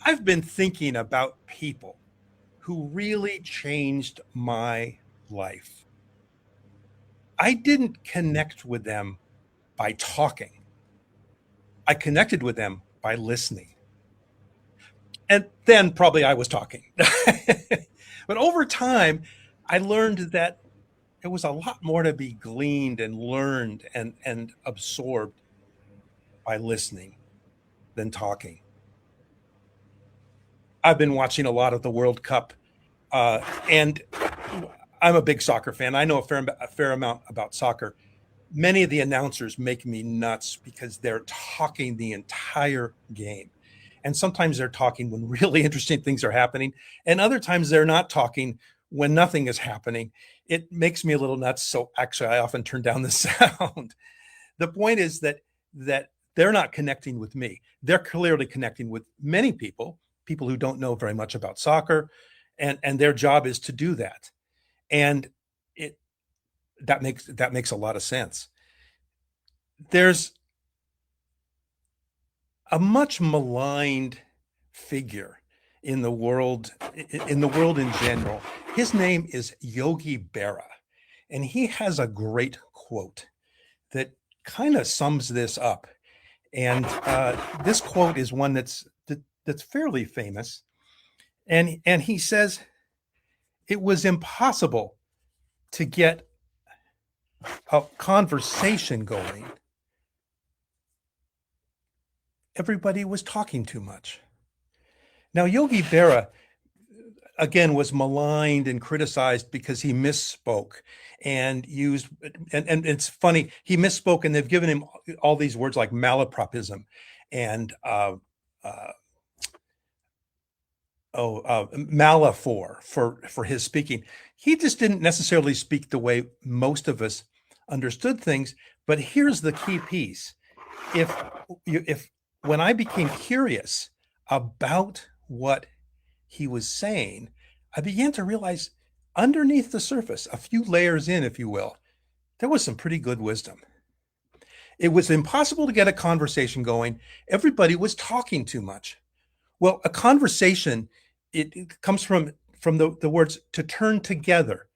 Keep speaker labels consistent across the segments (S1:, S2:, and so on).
S1: I've been thinking about people who really changed my life. I didn't connect with them by talking. I connected with them by listening. And then probably I was talking. But over time, I learned that there was a lot more to be gleaned and learned and absorbed by listening than talking. I've been watching a lot of the World Cup, and I'm a big soccer fan. I know a fair amount about soccer. Many of the announcers make me nuts because they're talking the entire game. And sometimes they're talking when really interesting things are happening, and other times they're not talking when nothing is happening. It makes me a little nuts. So actually, I often turn down the sound. The point is that they're not connecting with me. They're clearly connecting with many people who don't know very much about soccer, and their job is to do that. And it that makes a lot of sense. There's a much maligned figure in the world in general. His name is Yogi Berra, and he has a great quote that kind of sums this up. And this quote is one that's fairly famous. And he says it was impossible to get a conversation going. Everybody was talking too much. Now, Yogi Berra, again, was maligned and criticized because he misspoke and used, and it's funny, he misspoke, and they've given him all these words like malapropism and uh, malaphor for his speaking. He just didn't necessarily speak the way most of us understood things. But here's the key piece: if if when I became curious about what he was saying, I began to realize underneath the surface, a few layers in, if you will, there was some pretty good wisdom. It was impossible to get a conversation going. Everybody was talking too much. Well, a conversation, it comes from the words to turn together.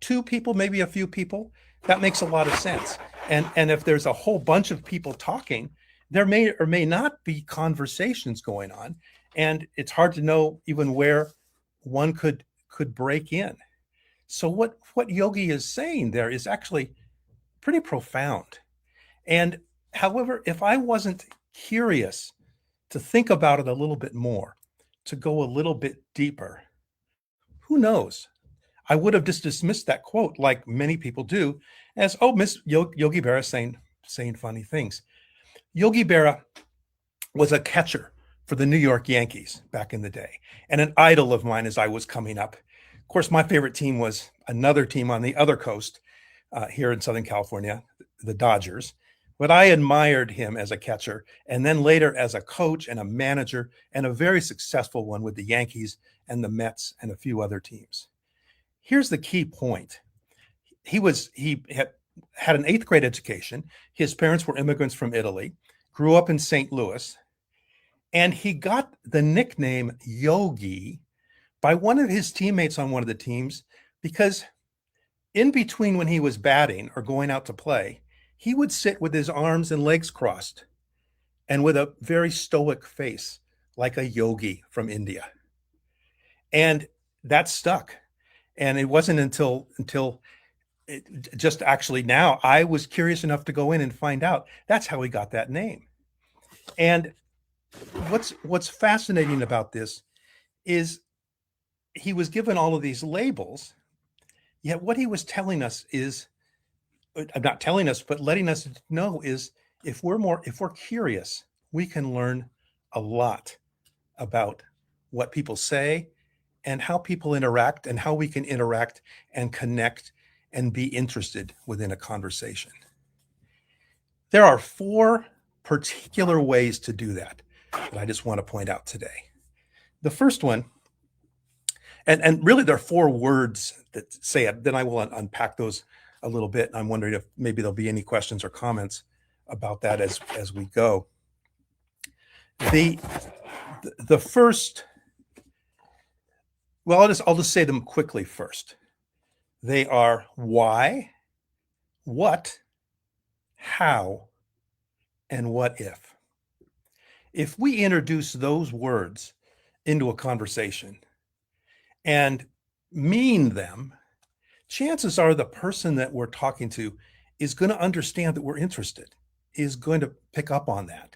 S1: Two people, maybe a few people. That makes a lot of sense. And if there's a whole bunch of people talking, there may or may not be conversations going on, and it's hard to know even where one could break in. So what Yogi is saying there is actually pretty profound. And however, if I wasn't curious to think about it a little bit more, to go a little bit deeper, who knows? I would have just dismissed that quote, like many people do, as, oh, Miss Yogi Berra saying funny things. Yogi Berra was a catcher for the New York Yankees back in the day, and an idol of mine as I was coming up. Of course, my favorite team was another team on the other coast, here in Southern California, the Dodgers. But I admired him as a catcher, and then later as a coach and a manager, and a very successful one with the Yankees and the Mets and a few other teams. Here's the key point. He had an eighth grade education. His parents were immigrants from Italy, grew up in St. Louis, and he got the nickname Yogi by one of his teammates on one of the teams because in between when he was batting or going out to play, he would sit with his arms and legs crossed and with a very stoic face, like a yogi from India. And that stuck. And it wasn't until just actually now I was curious enough to go in and find out that's how he got that name. And what's fascinating about this is he was given all of these labels, yet what he was telling us is, not telling us, but letting us know is, if we're curious, we can learn a lot about what people say and how people interact and how we can interact and connect and be interested within a conversation. There are four particular ways to do that I just want to point out today. The first one, and really there are four words that say it, then I will unpack those a little bit. I'm wondering if maybe there'll be any questions or comments about that as we go. The The first, well, I'll just say them quickly first. They are why, what, how, and what if. If we introduce those words into a conversation and mean them, chances are the person that we're talking to is going to understand that we're interested, is going to pick up on that.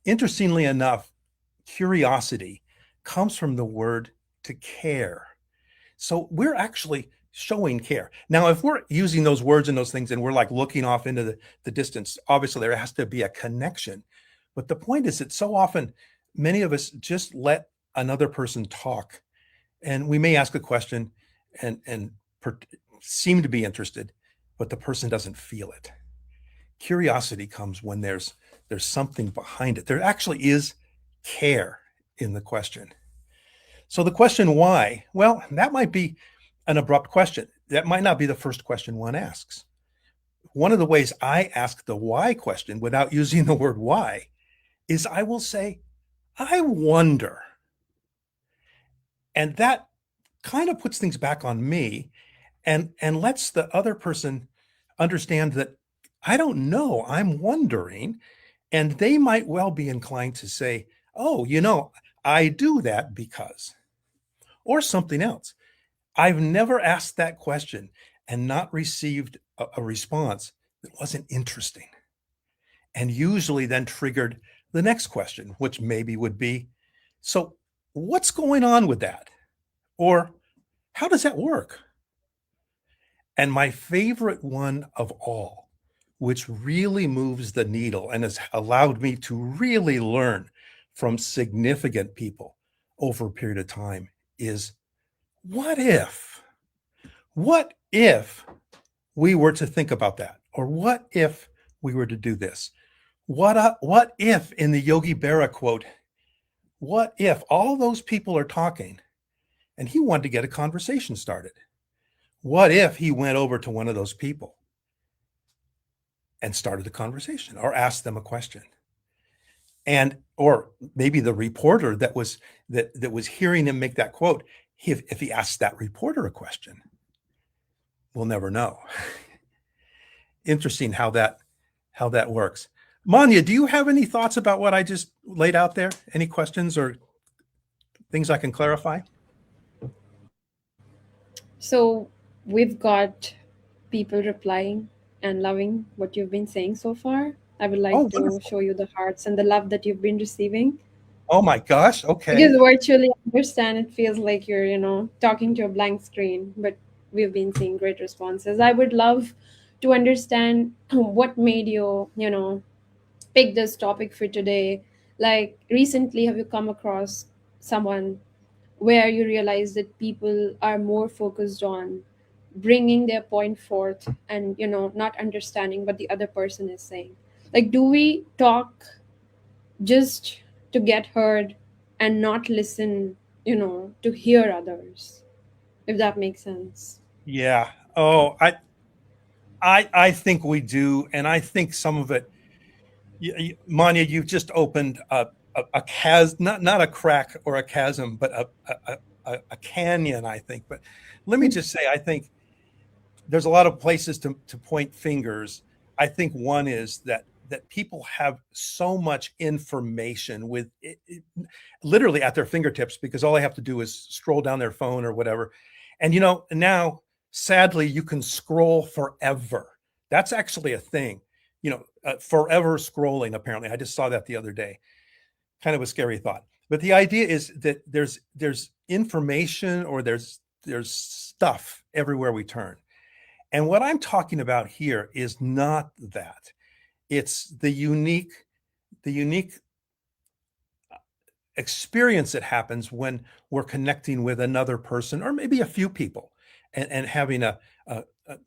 S1: Interestingly enough, curiosity comes from the word to care. So we're actually showing care. Now, if we're using those words and those things and we're like looking off into the distance, obviously there has to be a connection. But the point is that so often, many of us just let another person talk. And we may ask a question and seem to be interested, but the person doesn't feel it. Curiosity comes when there's something behind it. There actually is care in the question. So the question why, well, that might be an abrupt question. That might not be the first question one asks. One of the ways I ask the why question without using the word why is I will say, I wonder. And that kind of puts things back on me and lets the other person understand that I don't know, I'm wondering. And they might well be inclined to say, oh, I do that because, or something else. I've never asked that question and not received a response that wasn't interesting. And usually then triggered the next question, which maybe would be, so what's going on with that? Or how does that work? And my favorite one of all, which really moves the needle and has allowed me to really learn from significant people over a period of time, is what if? What if we were to think about that? Or what if we were to do this? What if, in the Yogi Berra quote, what if all those people are talking and he wanted to get a conversation started? What if he went over to one of those people and started a conversation or asked them a question? And or maybe the reporter that was hearing him make that quote, if he asked that reporter a question, we'll never know. Interesting how that works. Manya, do you have any thoughts about what I just laid out there? Any questions or things I can clarify?
S2: So we've got people replying and loving what you've been saying so far. I would
S1: Oh,
S2: like to
S1: wonderful.
S2: show you the hearts and the love that you've been receiving.
S1: Oh my gosh.
S2: Because
S1: Okay.
S2: virtually, I understand it feels like you're, talking to a blank screen, but we've been seeing great responses. I would love to understand what made you, pick this topic for today. Like, recently, have you come across someone where you realize that people are more focused on bringing their point forth and, not understanding what the other person is saying? Like, do we talk just to get heard and not listen, to hear others, if that makes sense?
S1: Yeah. Oh, I think we do, and I think some of it, Manya, you've just opened a chasm, not a crack or a chasm, but a canyon, I think. But let me just say, I think there's a lot of places to point fingers. I think one is that people have so much information with literally at their fingertips because all they have to do is scroll down their phone or whatever. And now sadly you can scroll forever. That's actually a thing. Forever scrolling apparently. I just saw that the other day. Kind of a scary thought. But the idea is that there's information or there's stuff everywhere we turn. And what I'm talking about here is not that. It's the unique experience that happens when we're connecting with another person or maybe a few people and having a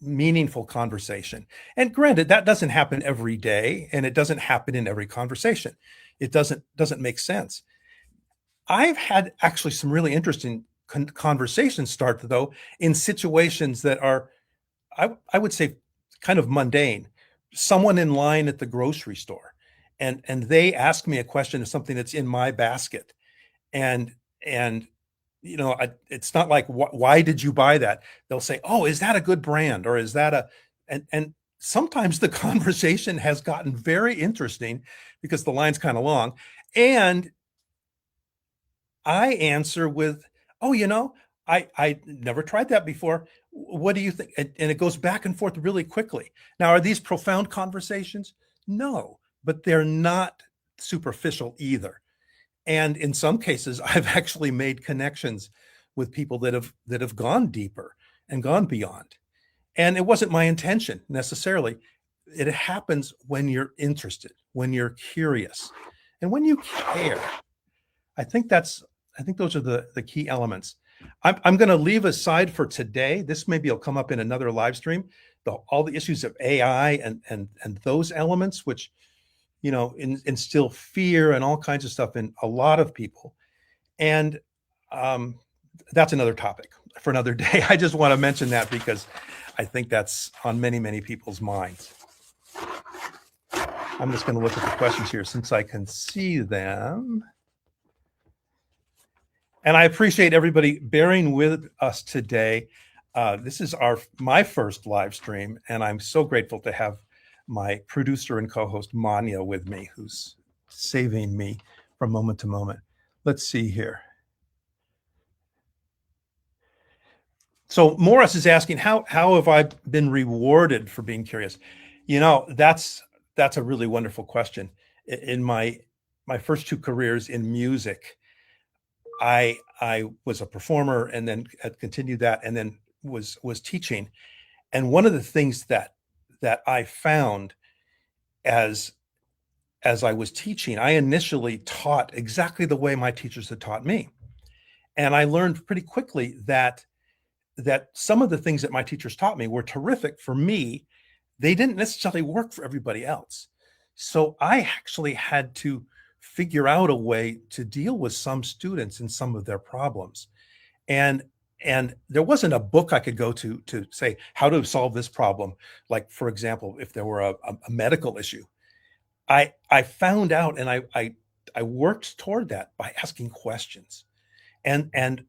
S1: meaningful conversation. And granted, that doesn't happen every day and it doesn't happen in every conversation. It doesn't make sense. I've had actually some really interesting conversations start though in situations that are I would say kind of mundane. Someone in line at the grocery store, and they ask me a question of something that's in my basket, and and it's not like why did you buy that? They'll say, oh, is that a good brand, or is that a and sometimes the conversation has gotten very interesting because the line's kind of long, and I answer with, oh, I never tried that before. What do you think? And it goes back and forth really quickly. Now, are these profound conversations? No, but they're not superficial either. And in some cases, I've actually made connections with people that have gone deeper and gone beyond. And it wasn't my intention necessarily. It happens when you're interested, when you're curious, and when you care. I think that's I think those are the key elements. I'm going to leave aside for today. This maybe will come up in another live stream. All the issues of AI and those elements, which instill fear and all kinds of stuff in a lot of people. And um, that's another topic for another day. I just want to mention that because I think that's on many people's minds. I'm just going to look at the questions here since I can see them. And I appreciate everybody bearing with us today. This is my first live stream, and I'm so grateful to have my producer and co-host Manya with me, who's saving me from moment to moment. Let's see here. So Morris is asking, how have I been rewarded for being curious? That's a really wonderful question. In my first two careers in music, I was a performer and then had continued that, and then was teaching. And one of the things that I found as I was teaching, I initially taught exactly the way my teachers had taught me. And I learned pretty quickly that some of the things that my teachers taught me were terrific for me. They didn't necessarily work for everybody else. So I actually had to figure out a way to deal with some students and some of their problems. And there wasn't a book I could go to say how to solve this problem. Like, for example, if there were a medical issue, I found out, and I worked toward that by asking questions. And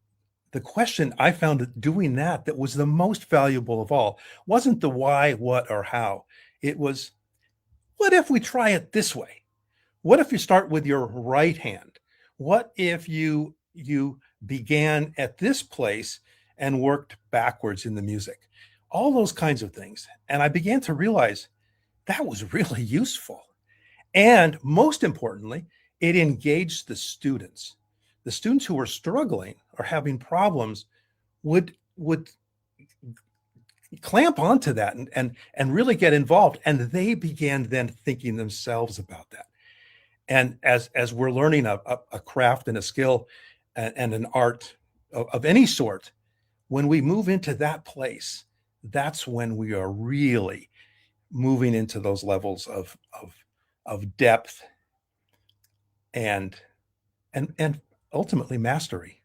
S1: the question I found doing that was the most valuable of all wasn't the why, what, or how. It was, what if we try it this way? What if you start with your right hand? What if you began at this place and worked backwards in the music? All those kinds of things. And I began to realize that was really useful. And most importantly, it engaged the students. The students who were struggling or having problems would clamp onto that and really get involved. And they began then thinking themselves about that. And as we're learning a craft and a skill and an art of any sort, when we move into that place, that's when we are really moving into those levels of depth and ultimately mastery.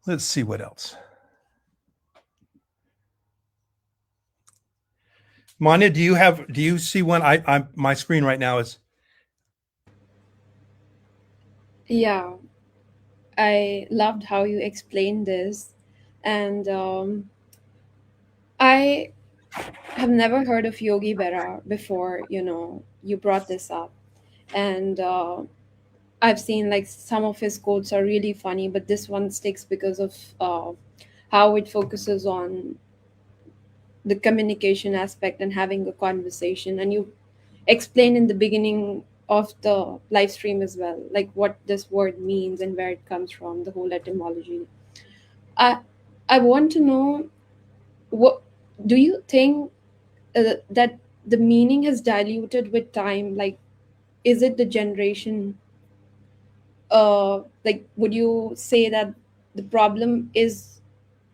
S1: Let's see what else. Manya, do you see one? I'm my screen right now is.
S2: Yeah, I loved how you explained this, and I have never heard of Yogi Berra before. You brought this up, and I've seen like some of his quotes are really funny, but this one sticks because of how it focuses on the communication aspect and having a conversation. And you explained in the beginning of the live stream as well, like what this word means and where it comes from, the whole etymology. I I want to know, what do you think that the meaning has diluted with time? Like, is it the generation? Like, would you say that the problem is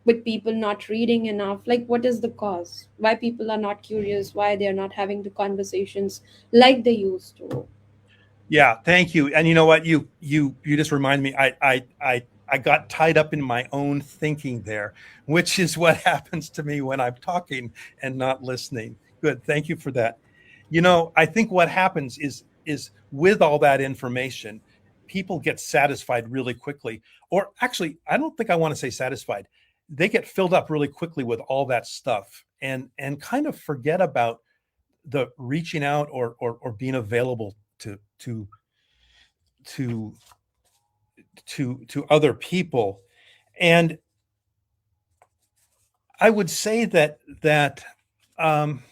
S2: with people not reading enough? Like, what is the cause? Why people are not curious? Why they are not having the conversations like they used to?
S1: Yeah, thank you. And you know what? You just remind me. I got tied up in my own thinking there, which is what happens to me when I'm talking and not listening. Good. Thank you for that. I think what happens is with all that information, people get satisfied really quickly. Or actually, I don't think I want to say satisfied. They get filled up really quickly with all that stuff and kind of forget about the reaching out or being available to to other people. And I would say that um,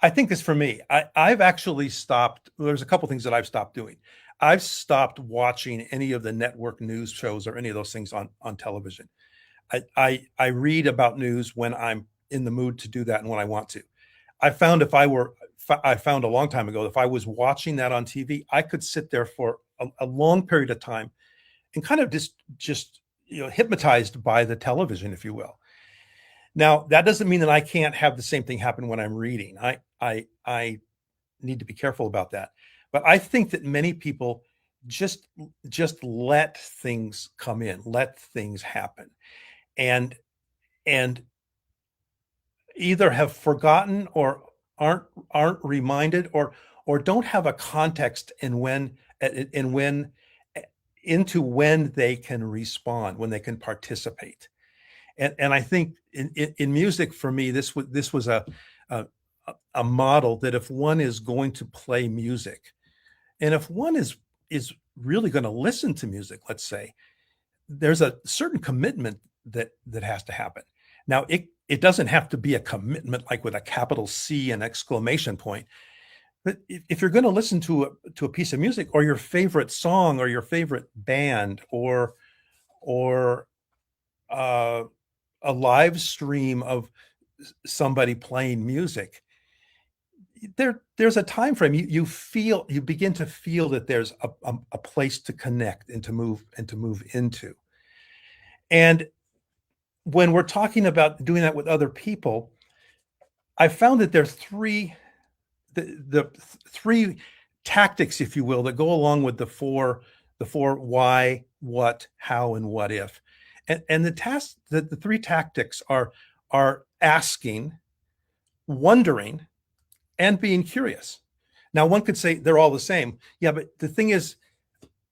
S1: I think this for me. I've actually stopped. There's a couple things that I've stopped doing. I've stopped watching any of the network news shows or any of those things on television. I read about news when I'm in the mood to do that and when I want to. I found a long time ago, if I was watching that on TV, I could sit there for a long period of time and kind of just hypnotized by the television, if you will. Now, that doesn't mean that I can't have the same thing happen when I'm reading. I need to be careful about that. But I think that many people just just let things come in, let things happen, and and either have forgotten or aren't reminded or don't have a context in when into when they can respond, when they can participate. And I think in music for me, this was a a model that if one is going to play music, and if one is really going to listen to music, let's say, there's a certain commitment that has to happen. Now, it doesn't have to be a commitment like with a capital C and exclamation point. But if you're going to listen to a piece of music or your favorite song or your favorite band or uh, a live stream of somebody playing music, there's a time frame. You begin to feel that there's a place to connect and to move into. And when we're talking about doing that with other people, I found that there are the three tactics, if you will, that go along with the four why, what, how, and what if. And the three tactics are asking, wondering, and being curious. Now, one could say they're all the same. Yeah, but the thing is,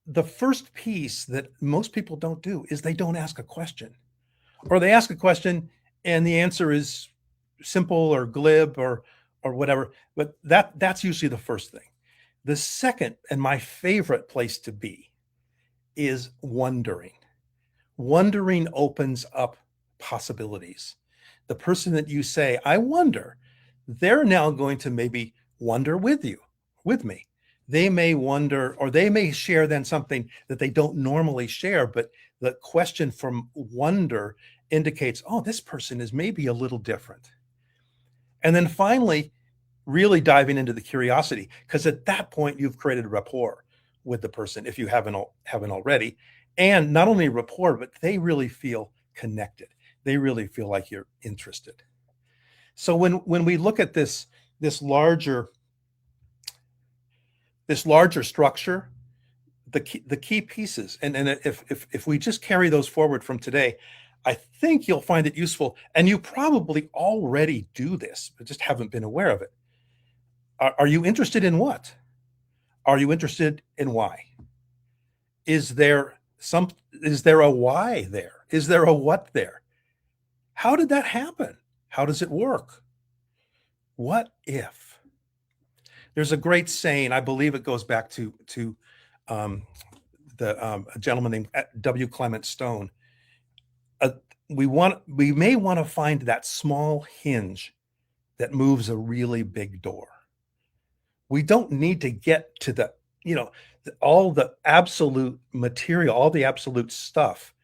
S1: the first piece that most people don't do is they don't ask a question, or they ask a question and the answer is simple or glib or whatever. But that's usually the first thing. The second, and my favorite place to be, is wondering. Wondering opens up possibilities. The person that you say, I wonder, they're now going to maybe wonder with me. They may wonder, or they may share then something that they don't normally share, but the question from wonder indicates, oh, this person is maybe a little different. And then finally, really diving into the curiosity, because at that point you've created a rapport with the person if you haven't already. And not only rapport, but they really feel connected. They really feel like you're interested. So when we look at this larger this larger structure, the key pieces, and if we just carry those forward from today, I think you'll find it useful. And you probably already do this, but just haven't been aware of it. Are you interested in what? Are you interested in why? Is there is there a why there? Is there a what there? How did that happen? How does it work? What if? There's a great saying, I believe it goes back to um, a gentleman named W. Clement Stone. Uh, we may want to find that small hinge that moves a really big door. We don't need to get to all the absolute material, all the absolute stuff.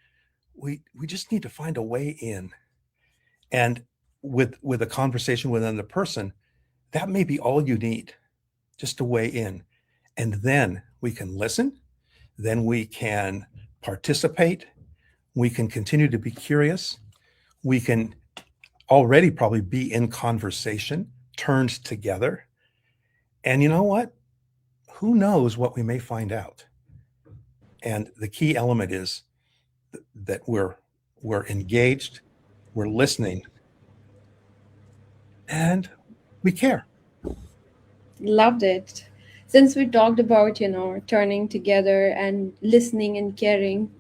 S1: We just need to find a way in. And with a conversation with another person, that may be all you need, just a way in. And then we can listen, then we can participate, we can continue to be curious, we can already probably be in conversation, turned together. And you know what? Who knows what we may find out? And the key element is that we're engaged, we're listening, and we care.
S2: Loved it. Since we talked about, turning together and listening and caring,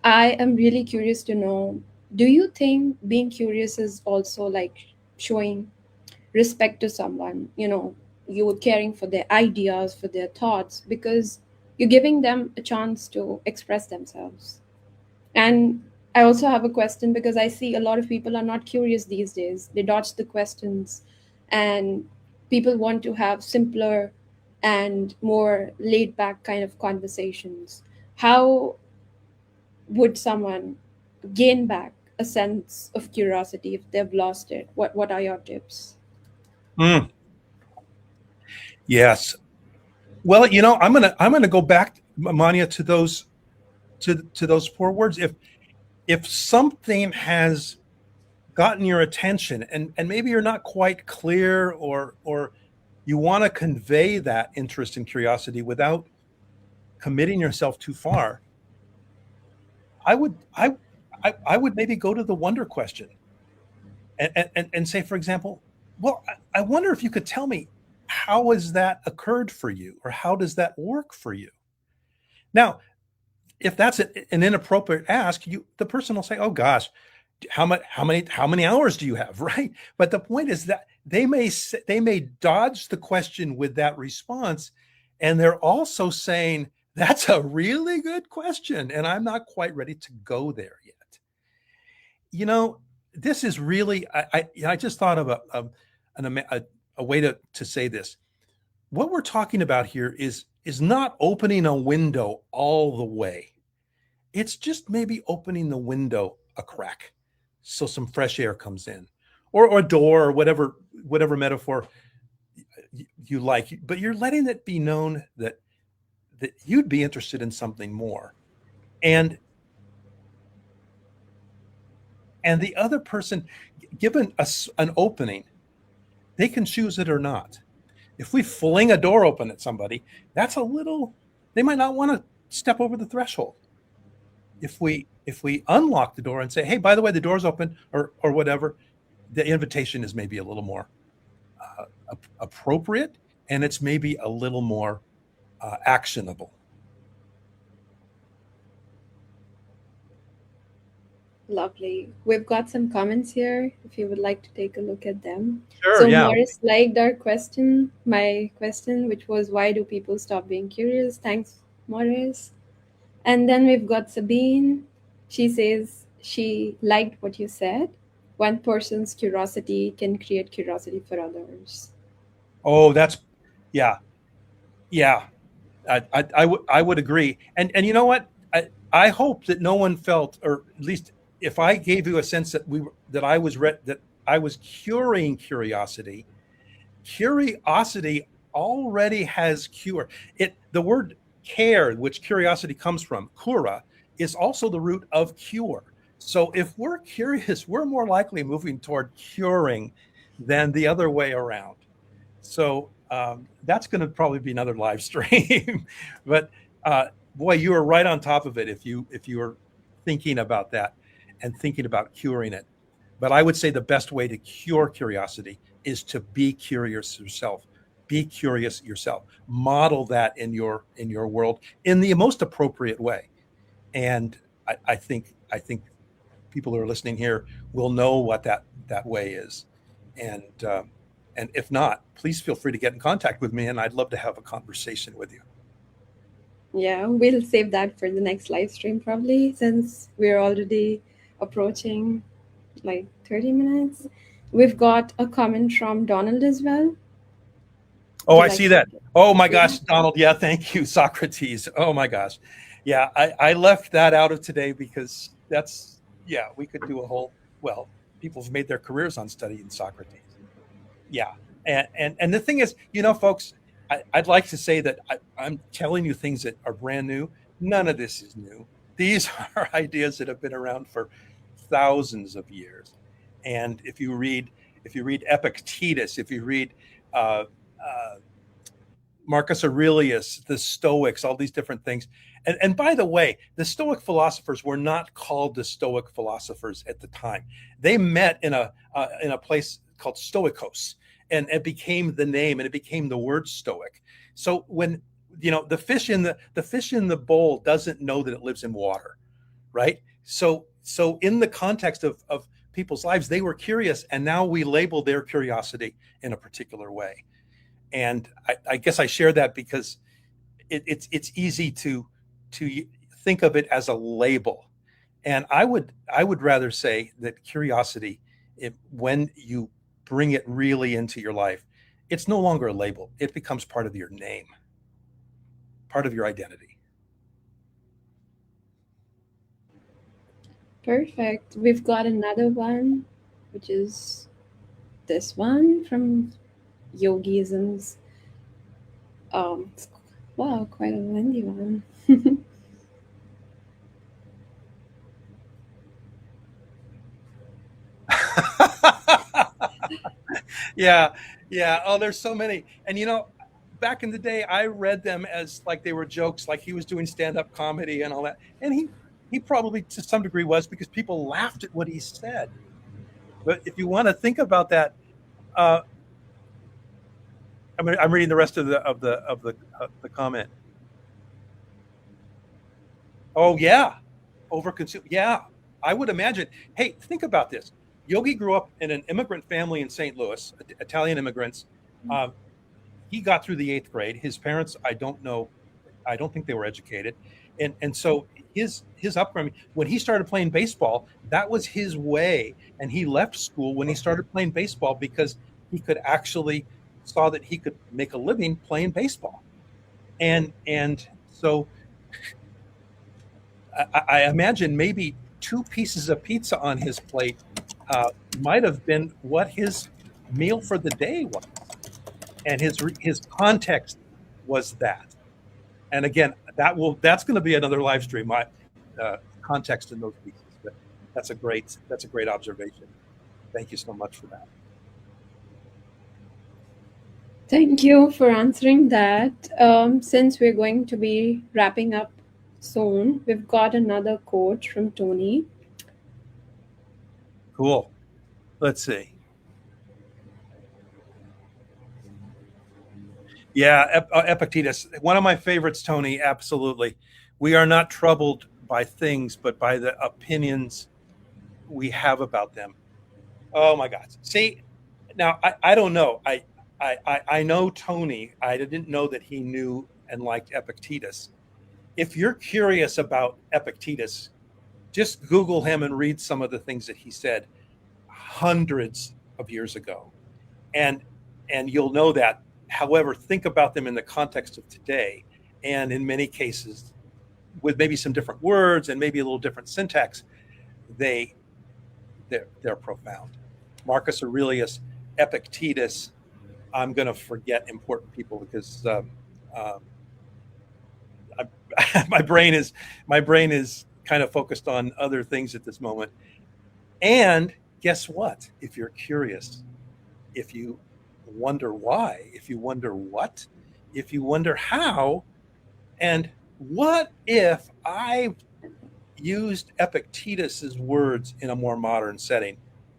S2: I am really curious to know, do you think being curious is also like showing respect to someone? You're caring for their ideas, for their thoughts, because you're giving them a chance to express themselves. And I also have a question because I see a lot of people are not curious these days. They dodge the questions, and people want to have simpler and more laid back kind of conversations. How would someone gain back a sense of curiosity if they've lost it? What are your tips?
S1: Mm, yes. Well, I'm gonna go back, Manya, to those four words. If something has gotten your attention, and maybe you're not quite clear, or you want to convey that interest and curiosity without committing yourself too far, I would I would maybe go to the wonder question, and say, for example, well, I wonder if you could tell me, how has that occurred for you, or how does that work for you? Now, if that's an inappropriate ask, the person will say, "Oh gosh, how many hours do you have?" Right? But the point is that they may dodge the question with that response, and they're also saying, "That's a really good question, and I'm not quite ready to go there yet." You know, this is really, I just thought of a way to say this. What we're talking about here is not opening a window all the way. It's just maybe opening the window a crack so some fresh air comes in, or a door, or whatever metaphor you like, but you're letting it be known that you'd be interested in something more. And the other person, given us an opening, they can choose it or not. If we fling a door open at somebody, that's a little, they might not want to step over the threshold. If we unlock the door and say, "Hey, by the way, the door's open," or whatever, the invitation is maybe a little more appropriate, and it's maybe a little more actionable.
S2: Lovely. We've got some comments here if you would like to take a look at them.
S1: Sure,
S2: So,
S1: yeah.
S2: Morris liked our question, my question, which was, why do people stop being curious? Thanks, Morris. And then we've got Sabine. She says she liked what you said. One person's curiosity can create curiosity for others.
S1: Oh, that's, yeah, yeah. I would agree. And you know what? I hope that no one felt, or at least if I gave you a sense that I was curing curiosity. Curiosity already has cure. The word care, which curiosity comes from, cura, is also the root of cure. So if we're curious, we're more likely moving toward curing than the other way around. So that's going to probably be another live stream. But boy, you are right on top of it if you are thinking about that and thinking about curing it. But I would say the best way to cure curiosity is to be curious yourself. Be curious yourself. Model that in your world in the most appropriate way. And I think people who are listening here will know what that way is. And and if not, please feel free to get in contact with me, and I'd love to have a conversation with you.
S2: Yeah, we'll save that for the next live stream probably since we're already approaching like 30 minutes. We've got a comment from Donald as well. Would
S1: Oh,
S2: you
S1: I
S2: like
S1: see
S2: to
S1: that. Oh my
S2: see that?
S1: gosh, Donald. Yeah, thank you, Socrates. Oh my gosh. Yeah, I left that out of today because that's, yeah, we could do a whole, well, people have made their careers on studying Socrates. Yeah. And the thing is, folks, I'd like to say that I'm telling you things that are brand new. None of this is new. These are ideas that have been around for thousands of years. And if you read Epictetus, if you read uh, uh, Marcus Aurelius, the Stoics, all these different things. And by the way, the Stoic philosophers were not called the Stoic philosophers at the time. They met in a place called Stoikos, and it became the name, and it became the word stoic. So when the fish in the bowl doesn't know that it lives in water, right? So in the context of people's lives, they were curious, and now we label their curiosity in a particular way. And I guess I share that because it's easy to think of it as a label. And I would rather say that curiosity, when you bring it really into your life, it's no longer a label. It becomes part of your name, part of your identity.
S2: Perfect. We've got another one, which is this one from Yogisms. It's, wow, quite a lengthy one.
S1: Yeah, yeah. Oh, there's so many. And back in the day, I read them as like they were jokes, like he was doing stand-up comedy and all that. And he probably to some degree was, because people laughed at what he said. But if you want to think about that, uh, I'm reading the rest of the comment. Oh yeah, overconsume. Yeah, I would imagine. Hey, think about this. Yogi grew up in an immigrant family in St. Louis, Italian immigrants. Uh, he got through the eighth grade. His parents, I don't know, I don't think they were educated, and so his upbringing. When he started playing baseball, that was his way, and he left school when he started playing baseball because he could actually saw that he could make a living playing baseball, and so I imagine maybe two pieces of pizza on his plate might have been what his meal for the day was, and his context was that. And again, that's going to be another live stream. My context in those pieces, but that's a great observation. Thank you so much for that.
S2: Thank you for answering that. Since we're going to be wrapping up soon, we've got another quote from Tony.
S1: Cool. Let's see. Yeah, Epictetus, one of my favorites, Tony. Absolutely. We are not troubled by things, but by the opinions we have about them. Oh my God. See, now I don't know. I know Tony. I didn't know that he knew and liked Epictetus. If you're curious about Epictetus, just Google him and read some of the things that he said hundreds of years ago. And you'll know that. However, think about them in the context of today. And in many cases, with maybe some different words and maybe a little different syntax, they they're profound. Marcus Aurelius, Epictetus. I'm going to forget important people because uh, my brain is kind of focused on other things at this moment. And guess what? If you're curious, if you wonder why, if you wonder what, if you wonder how, and what if I used Epictetus's words in a more modern setting,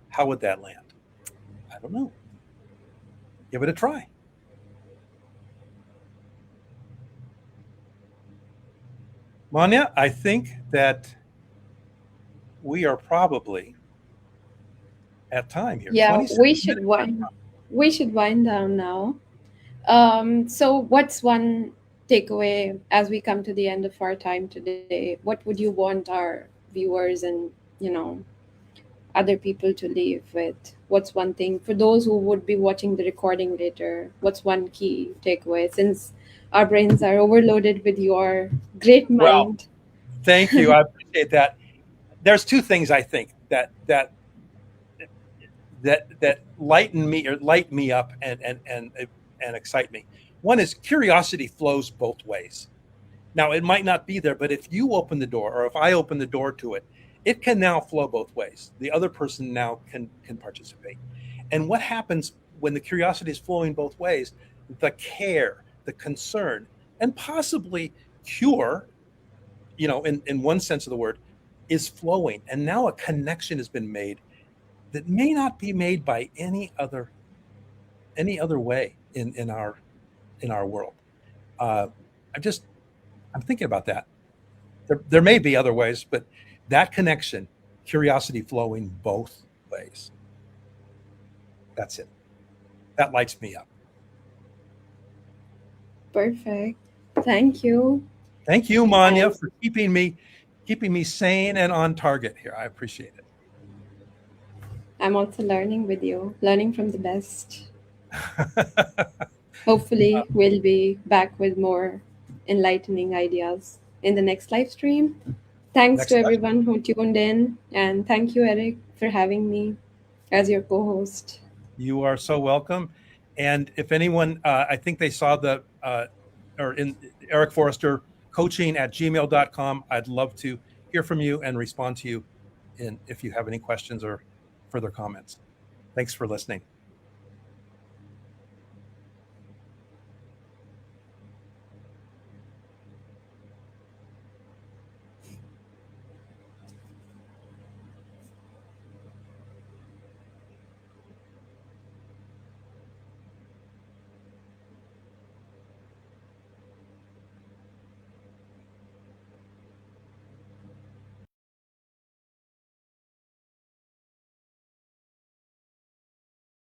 S1: how would that land? I don't know. Give it a try. Manya, I think that we are probably at time here.
S2: Yeah,
S1: 27 minutes.
S2: we should wind down now. So what's one takeaway as we come to the end of our time today? What would you want our viewers and you know other people to leave with? What's one thing for those who would be watching the recording later? What's one key takeaway since our brains are overloaded with your great
S1: Well,
S2: mind?
S1: thank you. I appreciate that. There's two things I think that lighten me or light me up and excite me. One is curiosity flows both ways. Now it might not be there, but if you open the door or if I open the door to it, it can now flow both ways. The other person now can participate. And what happens when the curiosity is flowing both ways? The care, the concern, and possibly cure, in one sense of the word, is flowing. And now a connection has been made that may not be made by any other any other way in our world. Uh, I'm thinking about that. There may be other ways, but that connection, curiosity flowing both ways. That's it. That lights me up.
S2: Perfect. Thank you.
S1: Thank you, Manya,
S2: And
S1: for keeping me sane and on target here. I appreciate
S2: I'm also learning with you, learning from the best.
S1: it.
S2: Hopefully, we'll be back with more enlightening ideas in the next live stream. Thanks to
S1: Next session.
S2: everyone who tuned in, and thank you, Eric, for having me as your co host.
S1: You are so welcome. And if anyone, I think they saw the or in Eric Forrester coaching at gmail.com. I'd love to hear from you and respond to you if you have any questions or further comments. Thanks for listening.